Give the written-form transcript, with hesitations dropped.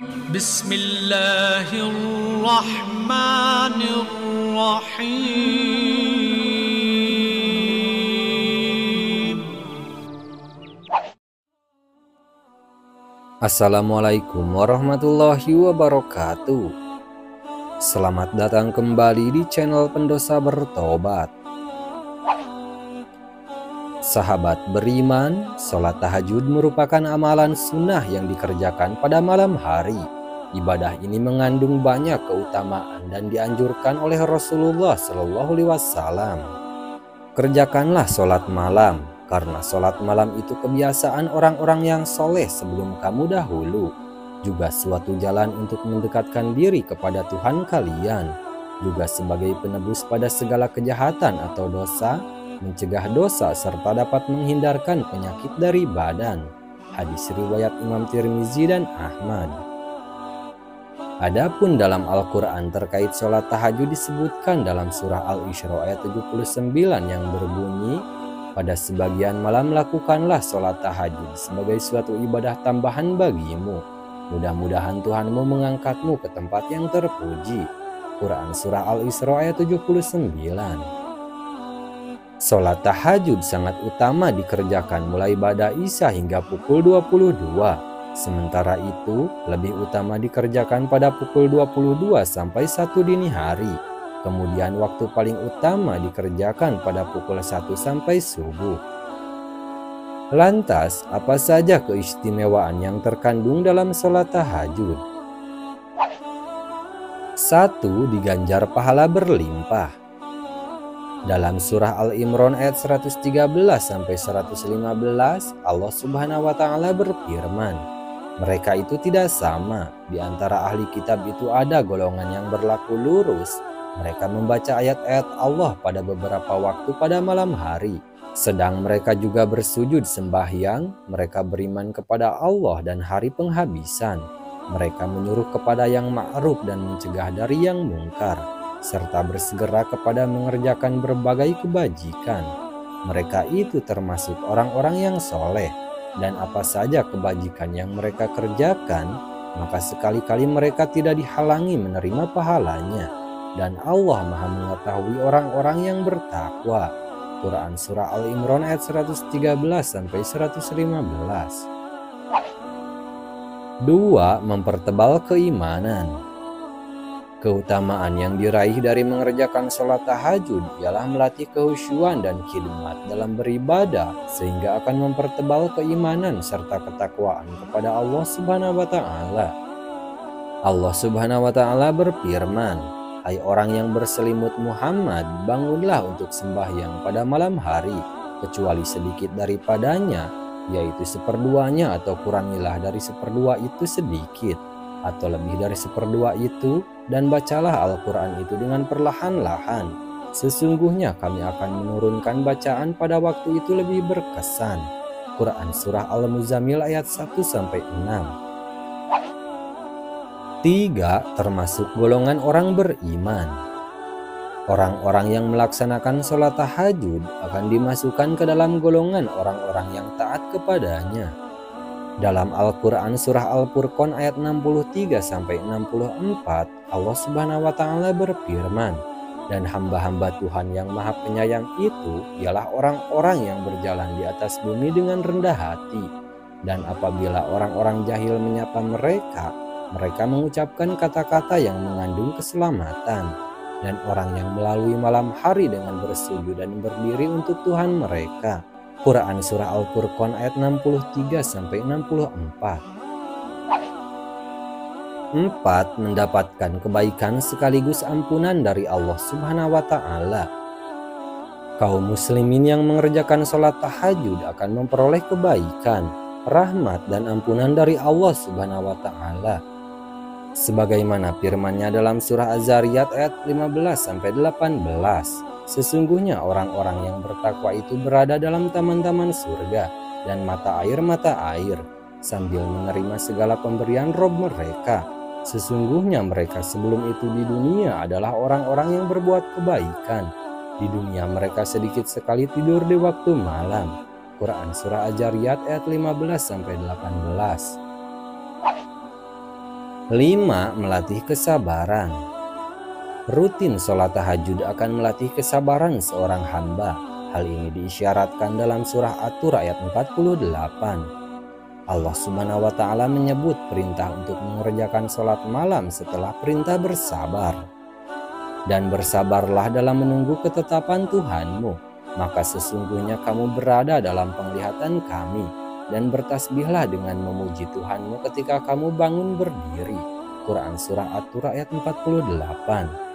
Bismillahirrahmanirrahim. Assalamualaikum warahmatullahi wabarakatuh. Selamat datang kembali di channel Pendosa Bertobat. Sahabat beriman, sholat tahajud merupakan amalan sunnah yang dikerjakan pada malam hari. Ibadah ini mengandung banyak keutamaan dan dianjurkan oleh Rasulullah SAW. Kerjakanlah sholat malam, karena sholat malam itu kebiasaan orang-orang yang soleh sebelum kamu dahulu. Juga suatu jalan untuk mendekatkan diri kepada Tuhan kalian. Juga sebagai penebus pada segala kejahatan atau dosa, mencegah dosa serta dapat menghindarkan penyakit dari badan. Hadis riwayat Imam Tirmizi dan Ahmad. Adapun dalam Al-Quran terkait sholat tahajud disebutkan dalam surah Al-Isra ayat 79 yang berbunyi, pada sebagian malam lakukanlah sholat tahajud sebagai suatu ibadah tambahan bagimu. Mudah-mudahan Tuhanmu mengangkatmu ke tempat yang terpuji. Quran surah Al-Isra ayat 79. Sholat tahajud sangat utama dikerjakan mulai ba'da Isya hingga pukul 22. Sementara itu, lebih utama dikerjakan pada pukul 22 sampai 1 dini hari. Kemudian waktu paling utama dikerjakan pada pukul 1 sampai subuh. Lantas, apa saja keistimewaan yang terkandung dalam sholat tahajud? 1. Diganjar pahala berlimpah. Dalam surah Al-Imran ayat 113-115, Allah Subhanahu wa Ta'ala berfirman, mereka itu tidak sama. Di antara ahli kitab itu ada golongan yang berlaku lurus. Mereka membaca ayat-ayat Allah pada beberapa waktu pada malam hari. Sedang mereka juga bersujud sembahyang. Mereka beriman kepada Allah dan hari penghabisan. Mereka menyuruh kepada yang ma'ruf dan mencegah dari yang mungkar, serta bersegera kepada mengerjakan berbagai kebajikan. Mereka itu termasuk orang-orang yang soleh, dan apa saja kebajikan yang mereka kerjakan, maka sekali-kali mereka tidak dihalangi menerima pahalanya. Dan Allah Maha mengetahui orang-orang yang bertakwa. Quran surah Al-Imran ayat 113-115. 2. Mempertebal keimanan. Keutamaan yang diraih dari mengerjakan sholat tahajud ialah melatih kehusyuan dan khidmat dalam beribadah, sehingga akan mempertebal keimanan serta ketakwaan kepada Allah Subhanahu wa Ta'ala. Allah Subhanahu wa Ta'ala berfirman, hai orang yang berselimut Muhammad, bangunlah untuk sembahyang pada malam hari, kecuali sedikit daripadanya, yaitu seperduanya, atau kurangilah dari seperdua itu sedikit, atau lebih dari seperdua itu, dan bacalah Al-Quran itu dengan perlahan-lahan. Sesungguhnya kami akan menurunkan bacaan pada waktu itu lebih berkesan. Quran surah Al-Muzammil ayat 1-6. 3. Termasuk golongan orang beriman. Orang-orang yang melaksanakan sholat tahajud akan dimasukkan ke dalam golongan orang-orang yang taat kepadanya. Dalam Al-Quran surah Al-Furqan ayat 63-64, Allah Subhanahu wa Ta'ala berfirman, dan hamba-hamba Tuhan yang Maha Penyayang itu ialah orang-orang yang berjalan di atas bumi dengan rendah hati. Dan apabila orang-orang jahil menyapa mereka, mereka mengucapkan kata-kata yang mengandung keselamatan. Dan orang yang melalui malam hari dengan bersujud dan berdiri untuk Tuhan mereka. Quran surah Al-Furqan ayat 63-64. 4. Mendapatkan kebaikan sekaligus ampunan dari Allah Subhanahu wa Ta'ala. Kaum muslimin yang mengerjakan sholat tahajud akan memperoleh kebaikan, rahmat dan ampunan dari Allah Subhanahu wa Ta'ala. Sebagaimana firman-Nya dalam surah Az-Zariyat ayat 15-18, sesungguhnya orang-orang yang bertakwa itu berada dalam taman-taman surga dan mata air, sambil menerima segala pemberian Rob mereka. Sesungguhnya mereka sebelum itu di dunia adalah orang-orang yang berbuat kebaikan. Di dunia mereka sedikit sekali tidur di waktu malam. Quran surah Az-Zariyat ayat 15-18. 5. Melatih kesabaran. Rutin sholat tahajud akan melatih kesabaran seorang hamba. Hal ini diisyaratkan dalam surah At-Tur ayat 48. Allah Subhanahu wa Ta'ala menyebut perintah untuk mengerjakan sholat malam setelah perintah bersabar. Dan bersabarlah dalam menunggu ketetapan Tuhanmu, maka sesungguhnya kamu berada dalam penglihatan kami, dan bertasbihlah dengan memuji Tuhanmu ketika kamu bangun berdiri. Quran Surah At-Tur ayat 48.